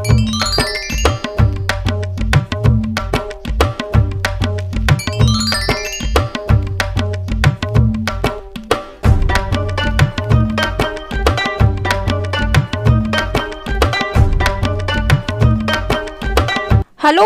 Hello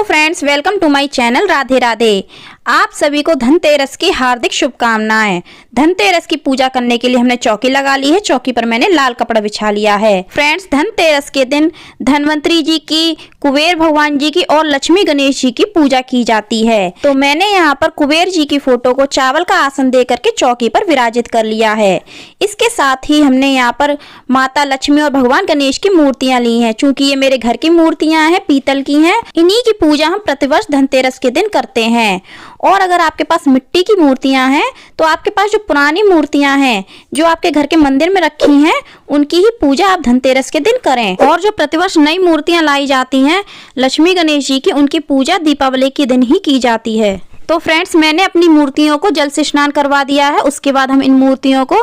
friends, welcome to my channel Radhe Radhe. आप सभी को धनतेरस की हार्दिक शुभकामनाएं। धनतेरस की पूजा करने के लिए हमने चौकी लगा ली है। चौकी पर मैंने लाल कपड़ा बिछा लिया है। फ्रेंड्स, धनतेरस के दिन धनवंतरी जी की, कुबेर भगवान जी की और लक्ष्मी गणेश जी की पूजा की जाती है। तो मैंने यहाँ पर कुबेर जी की फोटो को चावल का आसन दे करके चौकी पर विराजित कर लिया है। इसके साथ ही हमने यहाँ पर माता लक्ष्मी और भगवान गणेश की मूर्तियां ली हैं। चूंकि ये मेरे घर की मूर्तियां हैं, पीतल की हैं, इन्हीं की पूजा हम प्रतिवर्ष धनतेरस के दिन करते हैं। और अगर आपके पास मिट्टी की मूर्तियां हैं तो आपके पास जो पुरानी मूर्तियां हैं जो आपके घर के मंदिर में रखी हैं, उनकी ही पूजा आप धनतेरस के दिन करें। और जो प्रतिवर्ष नई मूर्तियां लाई जाती हैं लक्ष्मी गणेश जी की, उनकी पूजा दीपावली के दिन ही की जाती है। तो फ्रेंड्स, मैंने अपनी मूर्तियों को जल से स्नान करवा दिया है। उसके बाद हम इन मूर्तियों को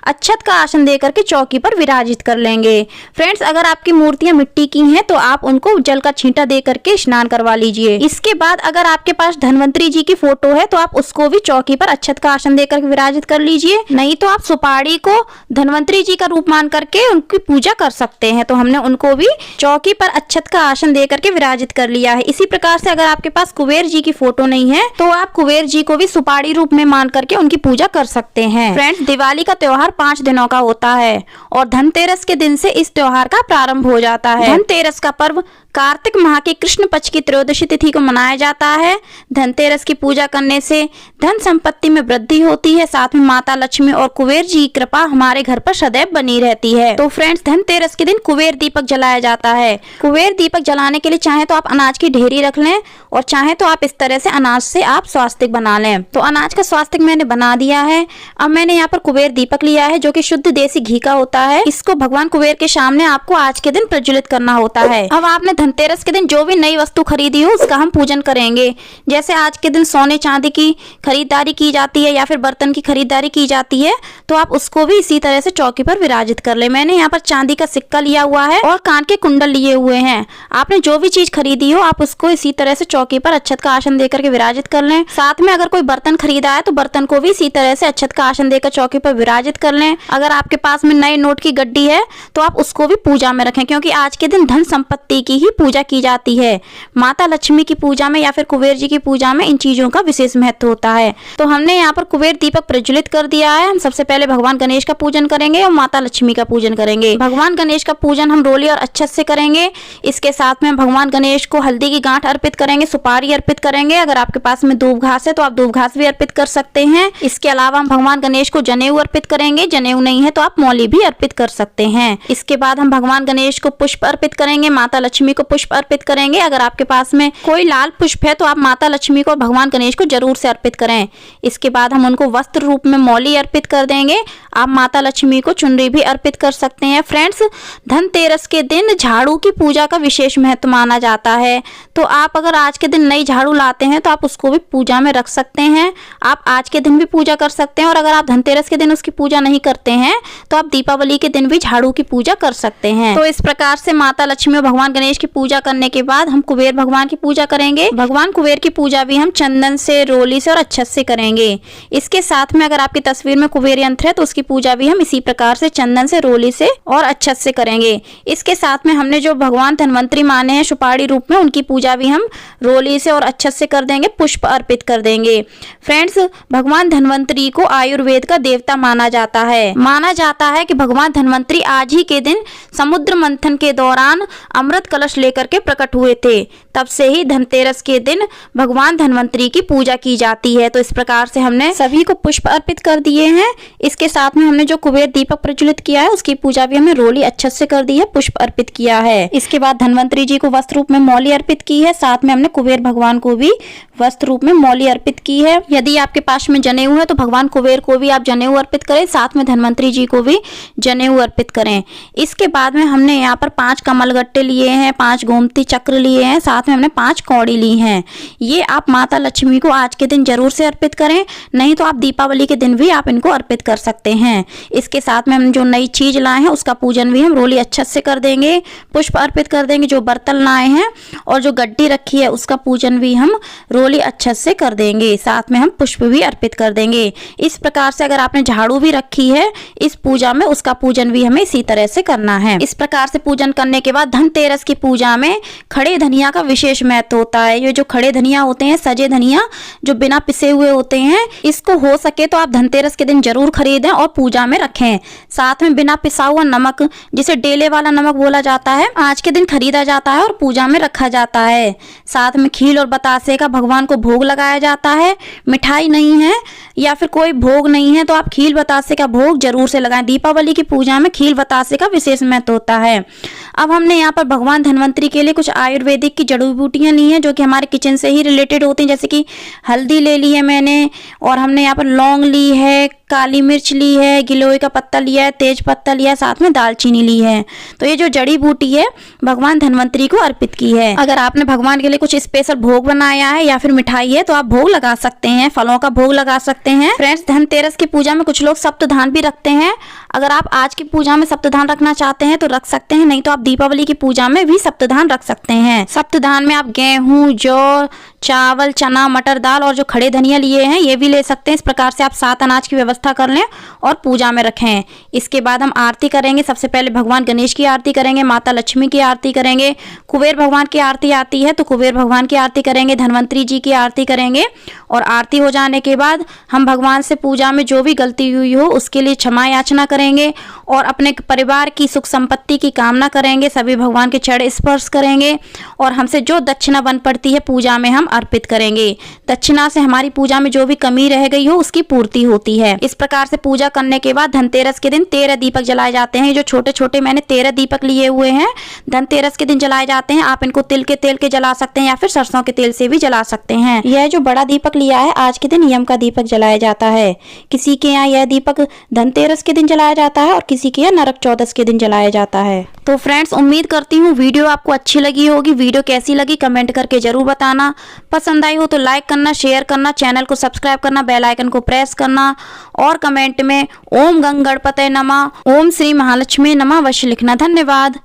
अक्षत का आसन दे करके चौकी पर विराजित कर लेंगे। फ्रेंड्स, अगर आपकी मूर्तियां मिट्टी की हैं तो आप उनको जल का छींटा दे करके स्नान करवा लीजिए। इसके बाद अगर आपके पास धनवंतरी जी की फोटो है तो आप उसको भी चौकी पर अक्षत का आसन देकर विराजित कर लीजिए। नहीं तो आप सुपारी को धनवंतरी जी का रूप मान करके उनकी पूजा कर सकते हैं। तो हमने उनको भी चौकी पर अक्षत का आसन दे करके विराजित कर लिया है। इसी प्रकार से अगर आपके पास कुबेर जी की फोटो नहीं है तो आप कुबेर जी को भी सुपारी रूप में मान करके उनकी पूजा कर सकते हैं। फ्रेंड्स, दिवाली का त्योहार 5 दिनों का होता है और धनतेरस के दिन से इस त्योहार का प्रारंभ हो जाता है। धनतेरस का पर्व कार्तिक माह के कृष्ण पक्ष की त्रयोदशी तिथि को मनाया जाता है। धनतेरस की पूजा करने से धन संपत्ति में वृद्धि होती है। साथ में माता लक्ष्मी और कुबेर जी की कृपा हमारे घर पर सदैव बनी रहती है। तो फ्रेंड्स, धनतेरस के दिन कुबेर दीपक जलाया जाता है। कुबेर दीपक जलाने के लिए चाहे तो आप अनाज की ढेरी रख लें और चाहे तो आप इस तरह से अनाज से आप स्वास्तिक बना लें। तो अनाज का स्वास्तिक मैंने बना दिया है। अब मैंने यहाँ पर कुबेर दीपक लिया है जो कि शुद्ध देसी घी का होता है। इसको भगवान कुबेर के सामने आपको आज के दिन प्रज्वलित करना होता है। अब आपने धनतेरस के दिन जो भी नई वस्तु खरीदी हो उसका हम पूजन करेंगे। जैसे आज के दिन सोने चांदी की खरीदारी की जाती है या फिर बर्तन की खरीदारी की जाती है, तो आप उसको भी इसी तरह से चौकी पर विराजित कर ले। मैंने यहाँ पर चांदी का सिक्का लिया हुआ है और कान के कुंडल लिए हुए हैं। आपने जो भी चीज खरीदी हो आप उसको इसी तरह से चौकी पर अक्षत का आसन देकर के विराजित कर लें। साथ में अगर कोई बर्तन खरीदा है तो बर्तन को भी इसी तरह से अक्षत का आसन देकर चौकी पर विराजित कर लें। अगर आपके पास में नए नोट की गड्डी है तो आप उसको भी पूजा में रखें, क्योंकि आज के दिन धन संपत्ति की ही पूजा की जाती है। माता लक्ष्मी की पूजा में या फिर कुबेर जी की पूजा में इन चीजों का विशेष महत्व होता है। तो हमने यहाँ पर कुबेर दीपक प्रज्वलित कर दिया है। हम सबसे पहले भगवान गणेश का पूजन करेंगे और माता लक्ष्मी का पूजन करेंगे। भगवान गणेश का पूजन हम रोली और अक्षत से करेंगे। इसके साथ में भगवान गणेश को हल्दी की गांठ अर्पित करेंगे, सुपारी अर्पित करेंगे। अगर आपके पास में दूब घास है तो आप दूब घास भी अर्पित कर सकते हैं। इसके अलावा हम भगवान गणेश को जनेऊ अर्पित करेंगे। जनेऊ नहीं है तो आप मौली भी अर्पित कर सकते हैं। इसके बाद हम भगवान गणेश को पुष्प अर्पित करेंगे, माता लक्ष्मी को पुष्प अर्पित करेंगे। अगर आपके पास में कोई लाल पुष्प है तो आप माता लक्ष्मी को और भगवान गणेश को जरूर से अर्पित करें। इसके बाद हम उनको वस्त्र रूप में मौली अर्पित कर देंगे। आप माता लक्ष्मी को चुनरी भी अर्पित कर सकते हैं। फ्रेंड्स, धनतेरस के दिन झाड़ू की पूजा का विशेष महत्व माना जाता है। तो आप अगर आज के दिन नई झाड़ू लाते हैं तो आप उसको भी पूजा में रख सकते हैं। आप आज के दिन भी पूजा कर सकते हैं और अगर आप धनतेरस के दिन उसकी पूजा नहीं करते हैं तो आप दीपावली के दिन भी झाड़ू की पूजा कर सकते हैं। तो इस प्रकार से माता लक्ष्मी और भगवान गणेश की पूजा करने के बाद हम कुबेर भगवान की पूजा करेंगे। भगवान कुबेर की पूजा भी हम चंदन से, रोली से और अक्षत से करेंगे। इसके साथ में अगर आपकी तस्वीर में कुबेर यंत्र है तो उसकी पूजा भी हम इसी प्रकार से चंदन से, रोली से और अक्षत से करेंगे। इसके साथ में हमने जो भगवान धनवंतरी माने हैं सुपारी रूप में, उनकी पूजा भी हम रोली से और अक्षत से कर देंगे, पुष्प अर्पित कर देंगे। फ्रेंड्स, भगवान धनवंतरी को आयुर्वेद का देवता माना जाता है। माना जाता है कि भगवान धनवंतरी आज ही के दिन समुद्र मंथन के दौरान अमृत कलश लेकर के प्रकट हुए थे। तब से ही धनतेरस के दिन भगवान धनवंतरी की पूजा की जाती है। तो इस प्रकार से हमने सभी को पुष्प अर्पित कर दिए हैं। इसके साथ में हमने जो कुबेर दीपक प्रज्वलित किया है उसकी पूजा भी हमने रोली अक्षत से कर दी है, पुष्प अर्पित किया है। इसके बाद धनवंतरी जी को वस्त्र रूप में मौली अर्पित की है। साथ में हमने कुबेर भगवान को भी वस्त्र रूप में मौली अर्पित की है। यदि आपके पास में जनेऊ है तो भगवान कुबेर को भी आप जनेऊ अर्पित करें, साथ में धन्वंतरी जी को भी जनेऊ अर्पित करें। इसके बाद में हमने यहाँ पर 5 कमलगट्टे लिए हैं, 5 गोमती चक्र लिए हैं, साथ में हमने 5 कौड़ी ली हैं। ये आप माता लक्ष्मी को आज के दिन जरूर से अर्पित करें, नहीं तो आप दीपावली के दिन भी आप इनको अर्पित कर सकते हैं। इसके साथ में हम जो नई चीज लाए हैं उसका पूजन भी हम रोली अच्छत से कर देंगे, पुष्प अर्पित कर देंगे। जो बर्तन लाए हैं और जो गड्डी रखी है उसका पूजन भी हम रोली अच्छत से कर देंगे, साथ में हम पुष्प भी अर्पित कर देंगे। इस प्रकार से अगर आपने झाड़ू भी रखी है इस पूजा में, उसका पूजन भी हमें इसी तरह से करना है। इस प्रकार से पूजन करने के बाद धनतेरस की पूजा में खड़े धनिया का विशेष महत्व होता है। ये जो खड़े धनिया होते हैं, सजे धनिया जो बिना पिसे हुए होते हैं, इसको हो सके तो आप धनतेरस के दिन जरूर खरीदें और पूजा में रखें। साथ में बिना पिसा हुआ नमक, जिसे डेले वाला नमक बोला जाता है, आज के दिन खरीदा जाता है और पूजा में रखा जाता है। साथ में खील और बतासे का भगवान को भोग लगाया जाता है। मिठाई नहीं है या फिर कोई भोग नहीं है तो आप खील बतासे का भोग जरूर से लगाएं। दीपावली की पूजा में खील बतासे का विशेष महत्व होता है। अब हमने यहाँ पर भगवान धन्वंतरी के लिए कुछ आयुर्वेदिक की जड़ी बूटियां ली हैं जो कि हमारे किचन से ही रिलेटेड होती हैं, जैसे कि हल्दी ले ली है मैंने, और हमने यहाँ पर लौंग ली है, काली मिर्च ली है, गिलोय का पत्ता लिया है, तेज पत्ता लिया है, साथ में दालचीनी ली है। तो ये जो जड़ी बूटी है भगवान धन्वंतरी को अर्पित की है। अगर आपने भगवान के लिए कुछ स्पेशल भोग बनाया है या फिर मिठाई है तो आप भोग लगा सकते हैं, फलों का भोग लगा सकते हैं। फ्रेंड्स, धनतेरस की पूजा में कुछ लोग सप्तधान भी रखते हैं। अगर आप आज की पूजा में सप्तधान रखना चाहते हैं तो रख सकते हैं, नहीं तो आप दीपावली की पूजा में भी सप्तधान रख सकते हैं। सप्तधान में आप गेहूं, जौ, चावल, चना, मटर दाल और जो खड़े धनिया लिए हैं ये भी ले सकते हैं। इस प्रकार से आप 7 अनाज की व्यवस्था कर लें और पूजा में रखें। इसके बाद हम आरती करेंगे। सबसे पहले भगवान गणेश की आरती करेंगे, माता लक्ष्मी की आरती करेंगे, कुबेर भगवान की आरती आती है तो कुबेर भगवान की आरती करेंगे, धन्वंतरी जी की आरती करेंगे। और आरती हो जाने के बाद हम भगवान से पूजा में जो भी गलती हुई हो उसके लिए क्षमा याचना करेंगे और अपने परिवार की सुख संपत्ति की कामना करेंगे। सभी भगवान के चरण स्पर्श करेंगे और हमसे जो दक्षिणा बन पड़ती है पूजा में हम अर्पित करेंगे। दक्षिणा से हमारी पूजा में जो भी कमी रह गई हो उसकी पूर्ति होती है। इस प्रकार से पूजा करने के बाद धनतेरस के दिन 13 दीपक जलाए जाते हैं। जो छोटे छोटे मैंने 13 दीपक लिए हुए हैं धनतेरस के दिन जलाए जाते हैं। आप इनको तिल के तेल के जला सकते हैं या फिर सरसों के तेल से भी जला सकते हैं। यह जो बड़ा दीपक लिया है आज के दिन यम का दीपक जलाया जाता है। किसी के यहाँ यह दीपक धनतेरस के दिन जलाया जाता है और किसी के यहाँ नरक चौदस के दिन जलाया जाता है। तो फ्रेंड्स, उम्मीद करती हूँ वीडियो आपको अच्छी लगी होगी। वीडियो कैसी लगी कमेंट करके जरूर बताना। पसंद आई हो तो लाइक करना, शेयर करना, चैनल को सब्सक्राइब करना, बेल आइकन को प्रेस करना और कमेंट में ओम गंग गणपतये नमः, ओम श्री महालक्ष्मी नमः अवश्य लिखना। धन्यवाद।